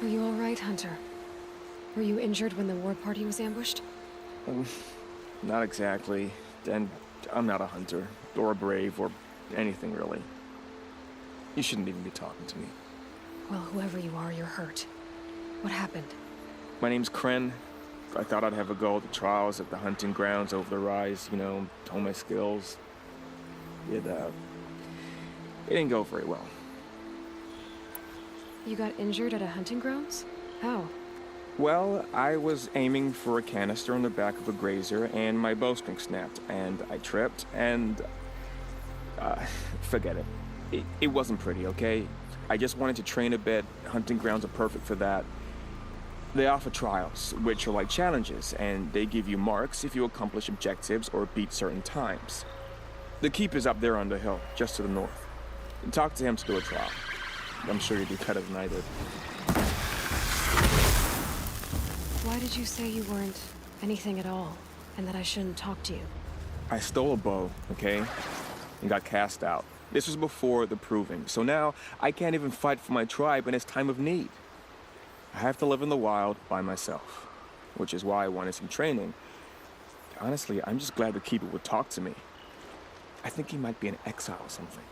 Are you all right, Hunter? Were you injured when the war party was ambushed? Not exactly. And I'm not a hunter, or a brave, or anything really. You shouldn't even be talking to me. Well, whoever you are, you're hurt. What happened? My name's Kren. I thought I'd have a go at the trials at the hunting grounds over the rise, hone my skills. It didn't go very well. You got injured at a hunting grounds? How? Well, I was aiming for a canister on the back of a grazer, and my bowstring snapped, and I tripped, and... forget it. It wasn't pretty, okay? I just wanted to train a bit. Hunting grounds are perfect for that. They offer trials, which are like challenges, and they give you marks if you accomplish objectives or beat certain times. The keep is up there on the hill, just to the north. Talk to him to do a trial. I'm sure you'd do better than I did. Why did you say you weren't anything at all, and that I shouldn't talk to you? I stole a bow, okay? And got cast out. This was before the proving, so now I can't even fight for my tribe in its time of need. I have to live in the wild by myself, which is why I wanted some training. Honestly, I'm just glad the keeper would talk to me. I think he might be in exile or something.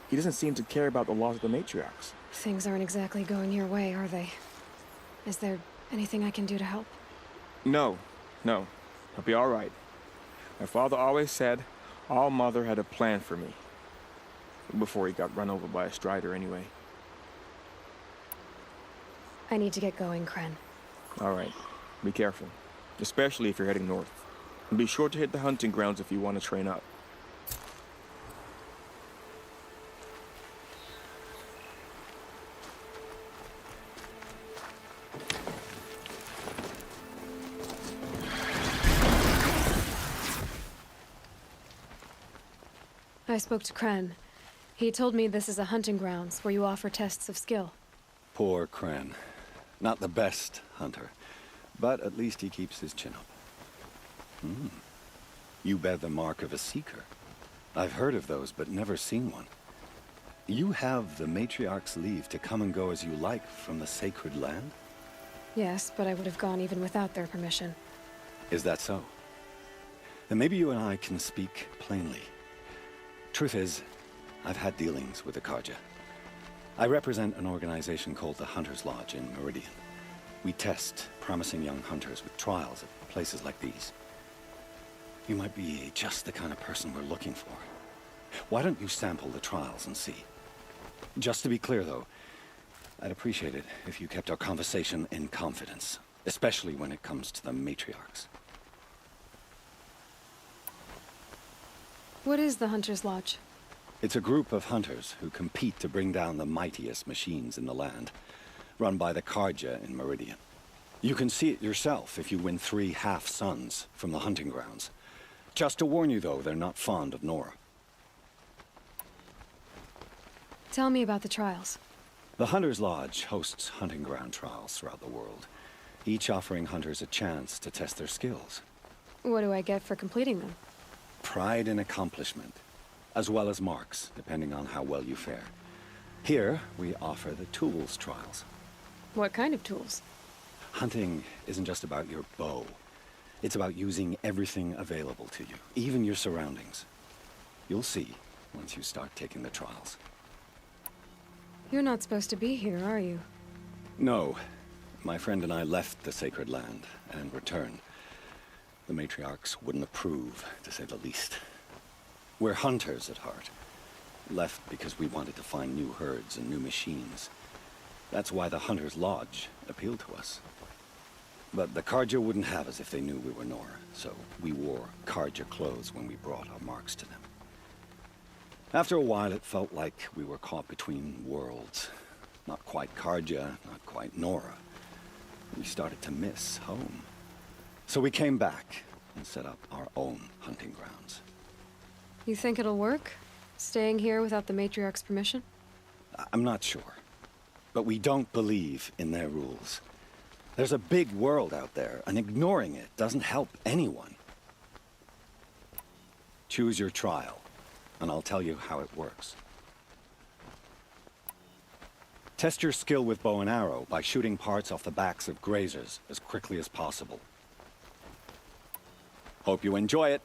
He doesn't seem to care about the laws of the matriarchs. Things aren't exactly going your way, are they? Is there anything I can do to help? No. I'll be all right. My father always said All Mother had a plan for me. Before he got run over by a strider, anyway. I need to get going, Kren. All right. Be careful. Especially if you're heading north. And be sure to hit the hunting grounds if you want to train up. I spoke to Kren. He told me this is a hunting grounds where you offer tests of skill. Poor Kren. Not the best hunter, but at least he keeps his chin up. You bear the mark of a seeker. I've heard of those, but never seen one. You have the matriarch's leave to come and go as you like from the sacred land? Yes, but I would have gone even without their permission. Is that so? Then maybe you and I can speak plainly. Truth is, I've had dealings with the Carja. I represent an organization called the Hunter's Lodge in Meridian. We test promising young hunters with trials at places like these. You might be just the kind of person we're looking for. Why don't you sample the trials and see? Just to be clear, though, I'd appreciate it if you kept our conversation in confidence, especially when it comes to the matriarchs. What is the Hunter's Lodge? It's a group of hunters who compete to bring down the mightiest machines in the land, run by the Carja in Meridian. You can see it yourself if you win 3 half-suns from the hunting grounds. Just to warn you, though, they're not fond of Nora. Tell me about the trials. The Hunter's Lodge hosts hunting ground trials throughout the world, each offering hunters a chance to test their skills. What do I get for completing them? Pride in accomplishment, as well as marks, depending on how well you fare. Here, we offer the tools trials. What kind of tools? Hunting isn't just about your bow. It's about using everything available to you, even your surroundings. You'll see once you start taking the trials. You're not supposed to be here, are you? No. My friend and I left the sacred land and returned. The matriarchs wouldn't approve, to say the least. We're hunters at heart. Left because we wanted to find new herds and new machines. That's why the Hunter's Lodge appealed to us. But the Carja wouldn't have us if they knew we were Nora, so we wore Carja clothes when we brought our marks to them. After a while, it felt like we were caught between worlds. Not quite Carja, not quite Nora. We started to miss home. So we came back and set up our own hunting grounds. You think it'll work? Staying here without the matriarch's permission? I'm not sure. But we don't believe in their rules. There's a big world out there, and ignoring it doesn't help anyone. Choose your trial, and I'll tell you how it works. Test your skill with bow and arrow by shooting parts off the backs of grazers as quickly as possible. Hope you enjoy it.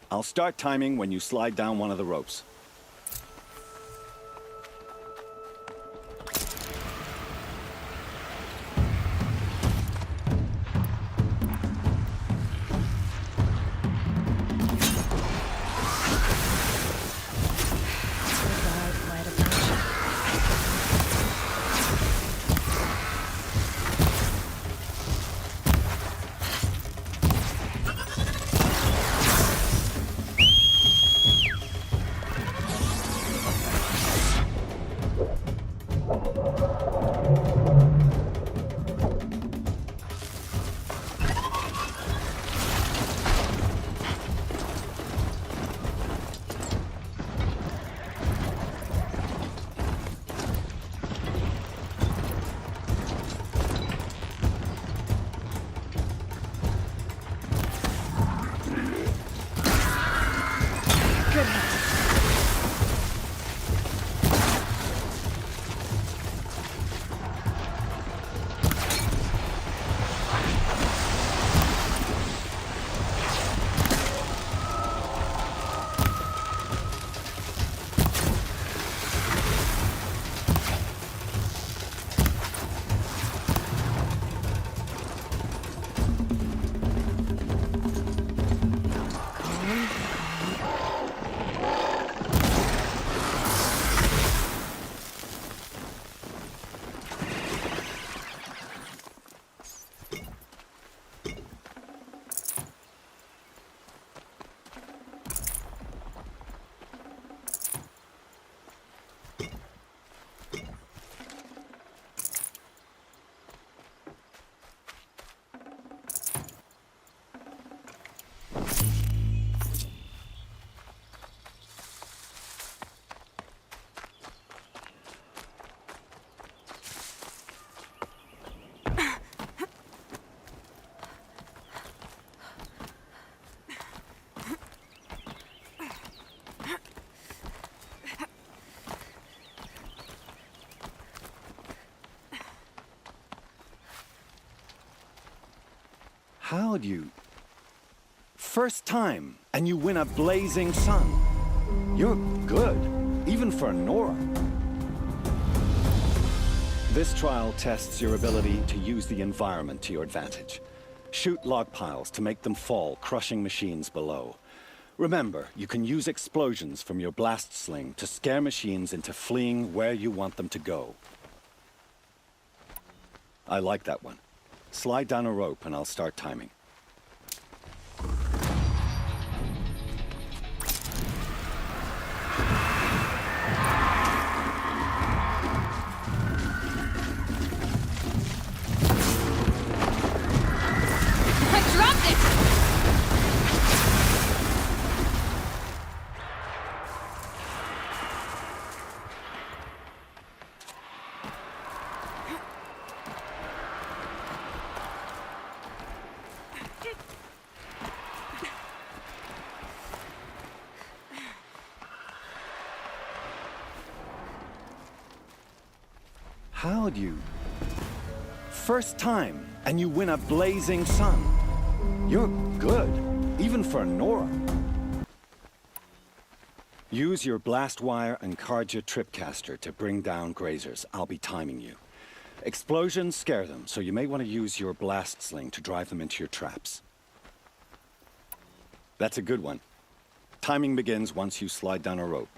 I'll start timing when you slide down one of the ropes. How'd you... First time, and you win a blazing sun. You're good, even for Nora. This trial tests your ability to use the environment to your advantage. Shoot log piles to make them fall, crushing machines below. Remember, you can use explosions from your blast sling to scare machines into fleeing where you want them to go. I like that one. Slide down a rope and I'll start timing. How'd you... First time, and you win a blazing sun. You're good, even for Nora. Use your blast wire and Carja tripcaster to bring down grazers. I'll be timing you. Explosions scare them, so you may want to use your blast sling to drive them into your traps. That's a good one. Timing begins once you slide down a rope.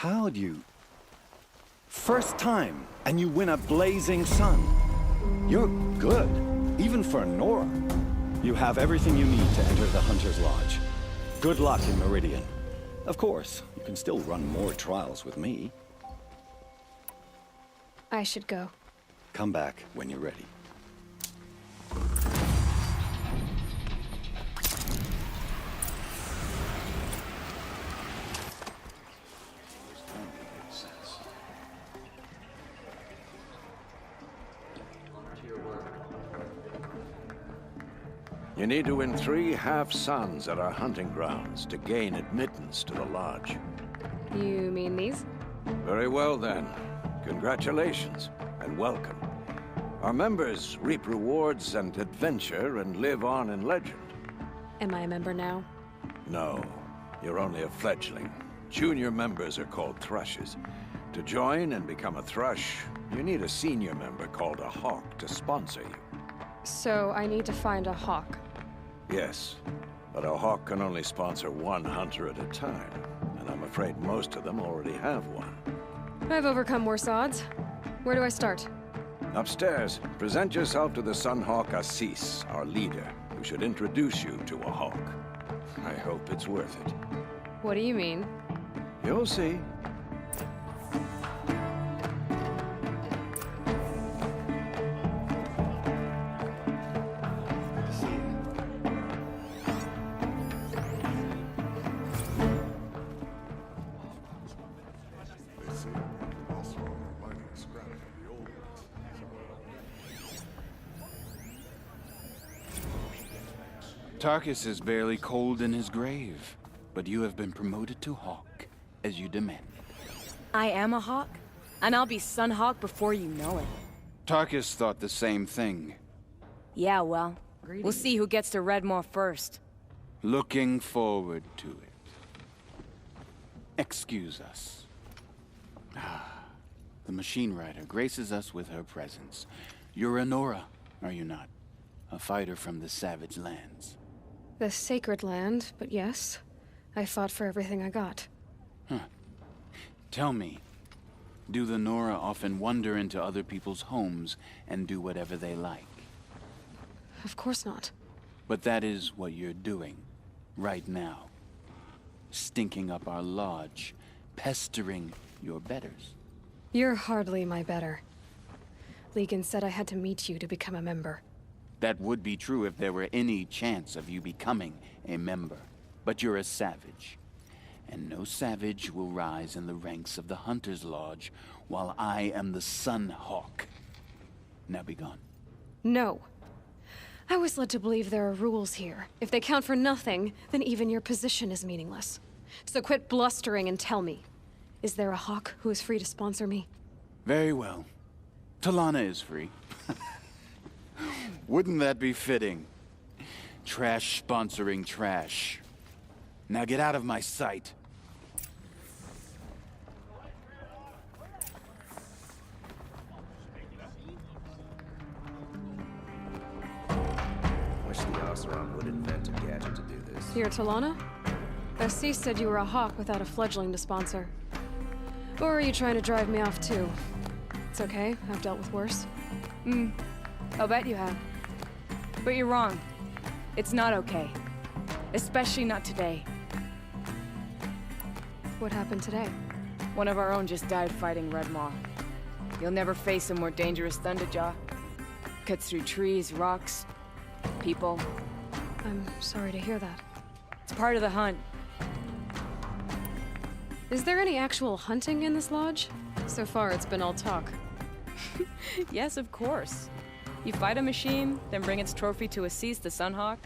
How'd you... First time, and you win a blazing sun. You're good, even for Nora. You have everything you need to enter the Hunter's Lodge. Good luck in Meridian. Of course, you can still run more trials with me. I should go. Come back when you're ready. You need to win 3 half-suns at our hunting grounds to gain admittance to the lodge. You mean these? Very well, then. Congratulations, and welcome. Our members reap rewards and adventure and live on in legend. Am I a member now? No, you're only a fledgling. Junior members are called thrushes. To join and become a thrush, you need a senior member called a hawk to sponsor you. So I need to find a hawk. Yes, but a hawk can only sponsor 1 hunter at a time, and I'm afraid most of them already have one. I've overcome worse odds. Where do I start? Upstairs, present yourself to the Sunhawk Assis, our leader, who should introduce you to a hawk. I hope it's worth it. What do you mean? You'll see. Tarkus is barely cold in his grave, but you have been promoted to Hawk, as you demanded. I am a hawk, and I'll be Sunhawk before you know it. Tarkus thought the same thing. Yeah, well, we'll see who gets to Redmore first. Looking forward to it. Excuse us. The machine rider graces us with her presence. You're a Nora, are you not? A fighter from the Savage Lands. The Sacred Land, but yes. I fought for everything I got. Tell me, do the Nora often wander into other people's homes and do whatever they like? Of course not. But that is what you're doing, right now. Stinking up our lodge, pestering your betters. You're hardly my better. Legan said I had to meet you to become a member. That would be true if there were any chance of you becoming a member. But you're a savage. And no savage will rise in the ranks of the Hunter's Lodge while I am the Sunhawk. Now be gone. No. I was led to believe there are rules here. If they count for nothing, then even your position is meaningless. So quit blustering and tell me. Is there a hawk who is free to sponsor me? Very well. Talana is free. Wouldn't that be fitting? Trash sponsoring trash. Now get out of my sight. Wish the Oseram would invent a gadget to do this. You're Talana? Assis said you were a hawk without a fledgling to sponsor. Or are you trying to drive me off too? It's okay, I've dealt with worse. I'll bet you have. But you're wrong. It's not okay. Especially not today. What happened today? One of our own just died fighting Redmaw. You'll never face a more dangerous Thunderjaw. Cuts through trees, rocks, people. I'm sorry to hear that. It's part of the hunt. Is there any actual hunting in this lodge? So far, it's been all talk. Yes, of course. You fight a machine, then bring its trophy to Assis the Sunhawk,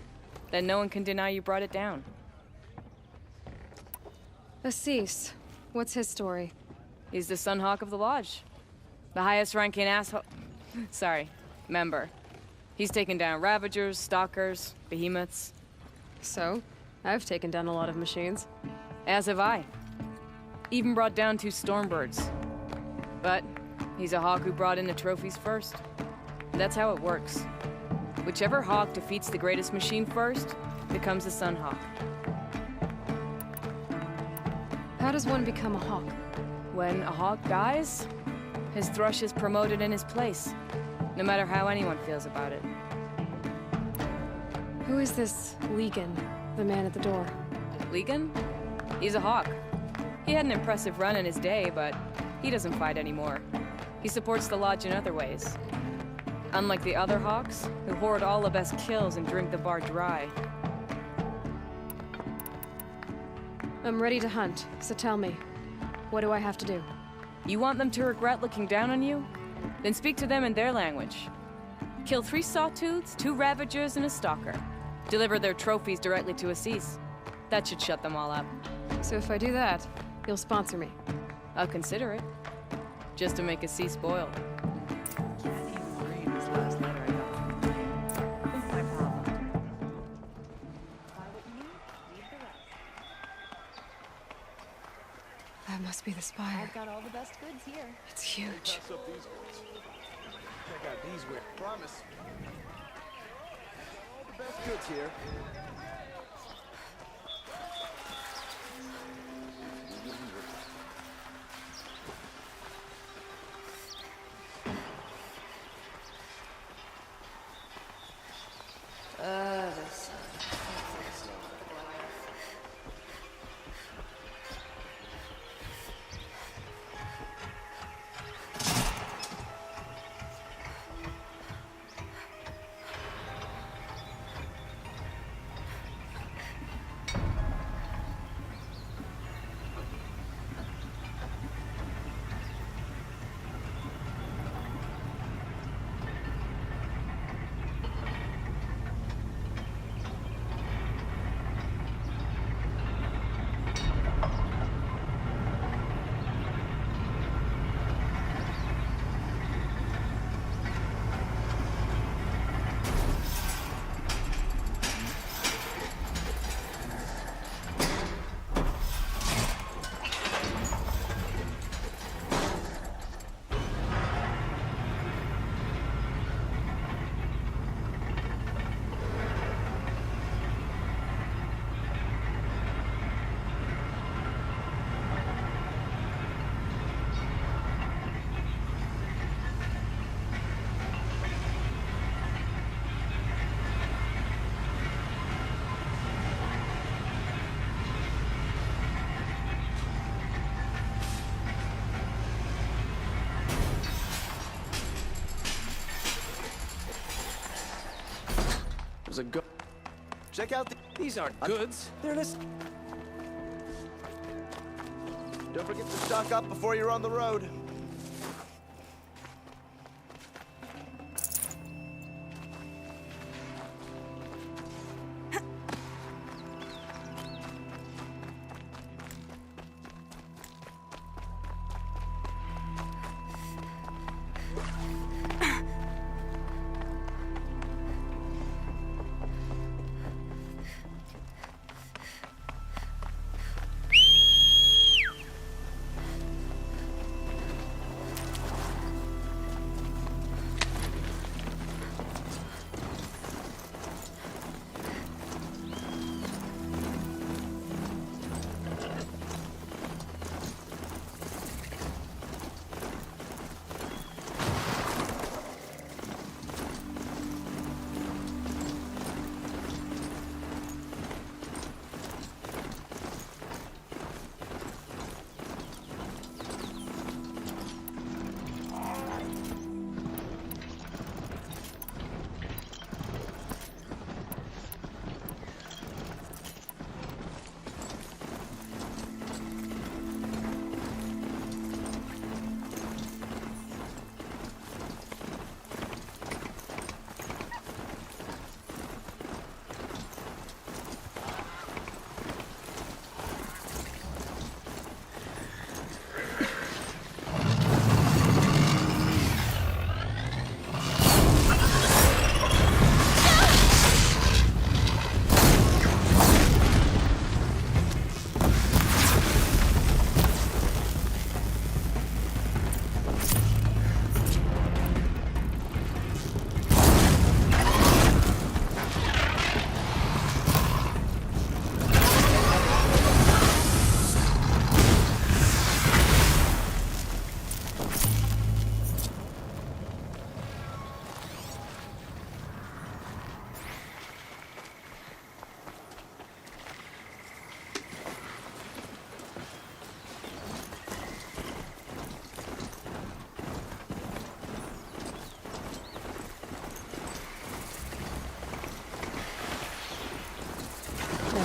then no one can deny you brought it down. Assis, what's his story? He's the Sunhawk of the Lodge. The highest ranking asshole... Sorry, member. He's taken down Ravagers, Stalkers, Behemoths. So, I've taken down a lot of machines. As have I. Even brought down 2 Stormbirds. But he's a hawk who brought in the trophies first. That's how it works. Whichever hawk defeats the greatest machine first becomes a Sunhawk. How does one become a hawk? When a hawk dies, his thrush is promoted in his place, no matter how anyone feels about it. Who is this Legan, the man at the door? Legan? He's a hawk. He had an impressive run in his day, but he doesn't fight anymore. He supports the lodge in other ways. Unlike the other hawks, who hoard all the best kills and drink the bar dry. I'm ready to hunt, so tell me, what do I have to do? You want them to regret looking down on you? Then speak to them in their language. Kill 3 sawtooths, 2 ravagers, and a stalker. Deliver their trophies directly to Assis. That should shut them all up. So if I do that, you'll sponsor me. I'll consider it. Just to make Assis boil. Can't even read this last letter I got. What's my problem? Buy what you need, leave the rest. That must be the spire. I've got all the best goods here. It's huge. Check out these weird. Promise. All the best goods here. This. There's a go. Check out these aren't goods. They're this. Don't forget to stock up before you're on the road.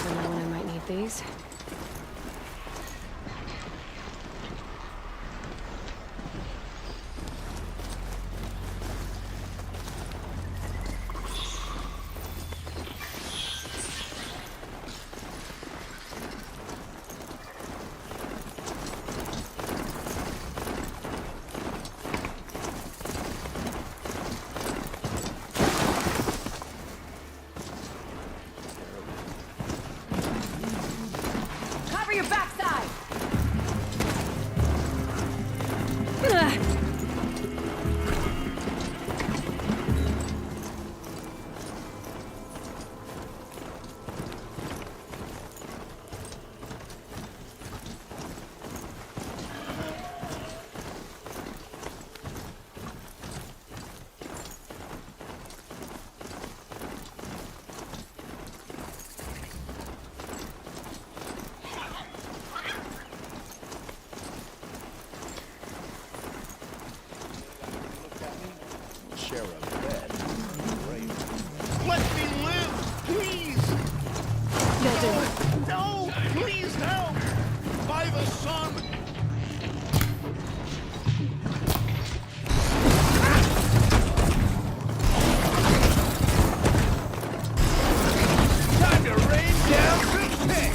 never know when I might need these. Cover your backside! Share a bed. Great. Let me live, please! You'll do it. No! Please help! By the sun! Time to rain down some pick!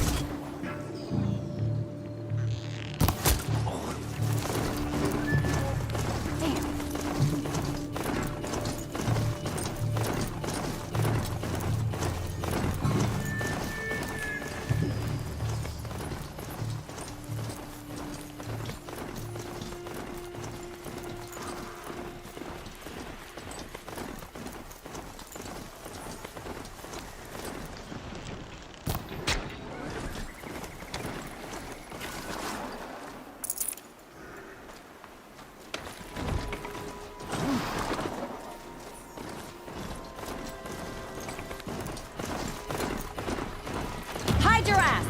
Hide your ass!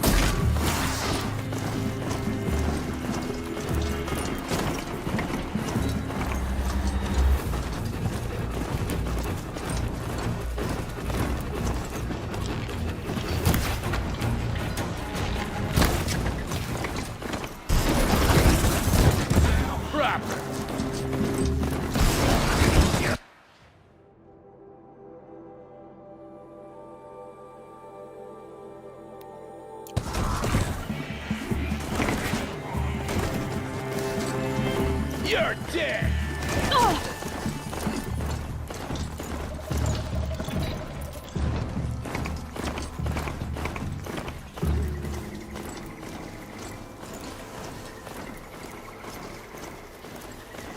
Crap! You're dead!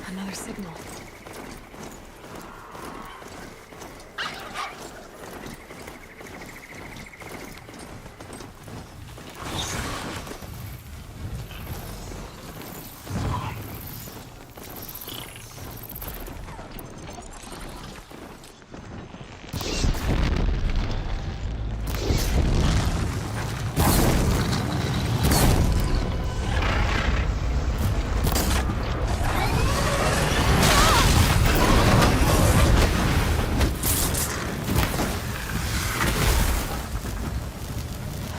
Another signal.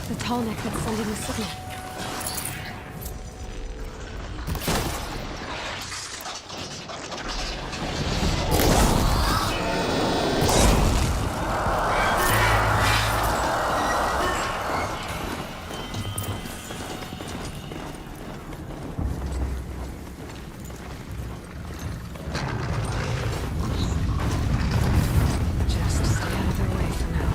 The tall neck that's sending the signal. Just stay out of their way for now.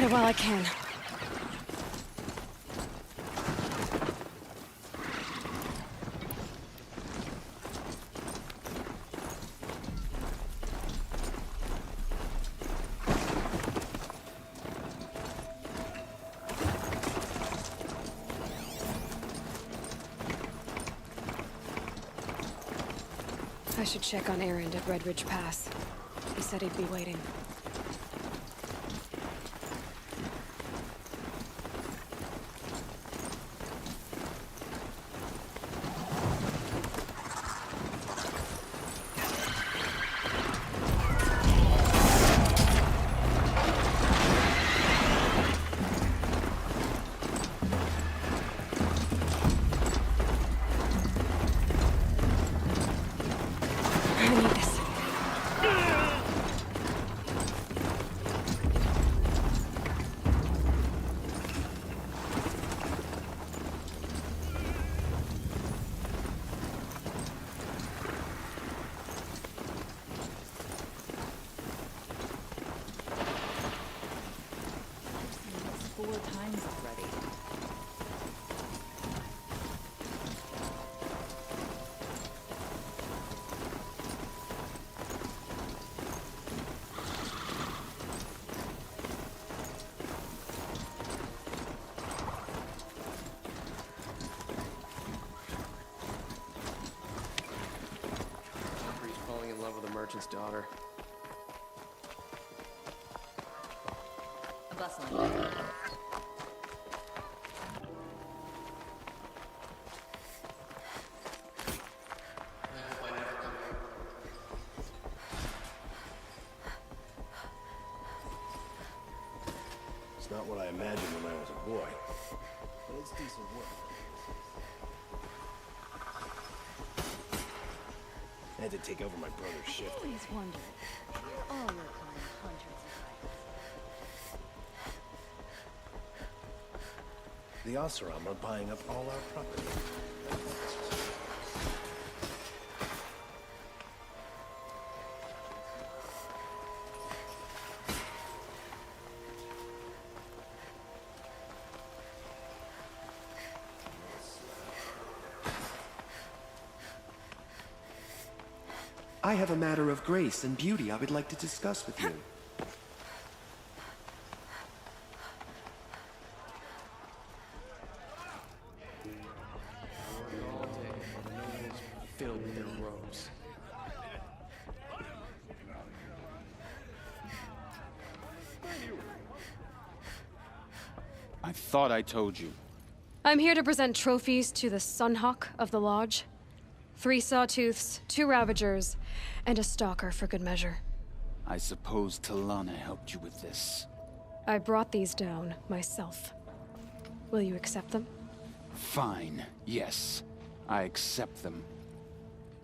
Get it while I can. I should check on Errand at Red Ridge Pass. He said he'd be waiting. Merchant's daughter. A bustling. It's not what I imagined when I was a boy, but it's decent work. I had to take over my brother's shift. I always wondered where all your kind hunters are. The Oseram are buying up all our property. I have a matter of grace and beauty I would like to discuss with you. All day, the nobles filled their robes. I thought I told you. I'm here to present trophies to the Sunhawk of the Lodge. 3 sawtooths, 2 ravagers, and a stalker for good measure. I suppose Talana helped you with this. I brought these down myself. Will you accept them? Fine, yes. I accept them.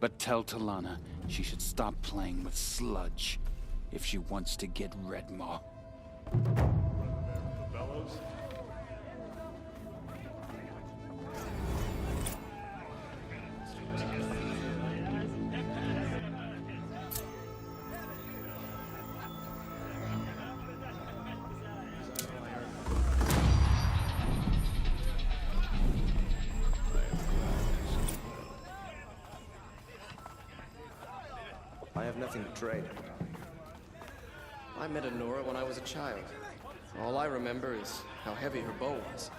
But tell Talana she should stop playing with sludge if she wants to get Redmaw. I have nothing to trade. I met Honora when I was a child. All I remember is how heavy her bow was.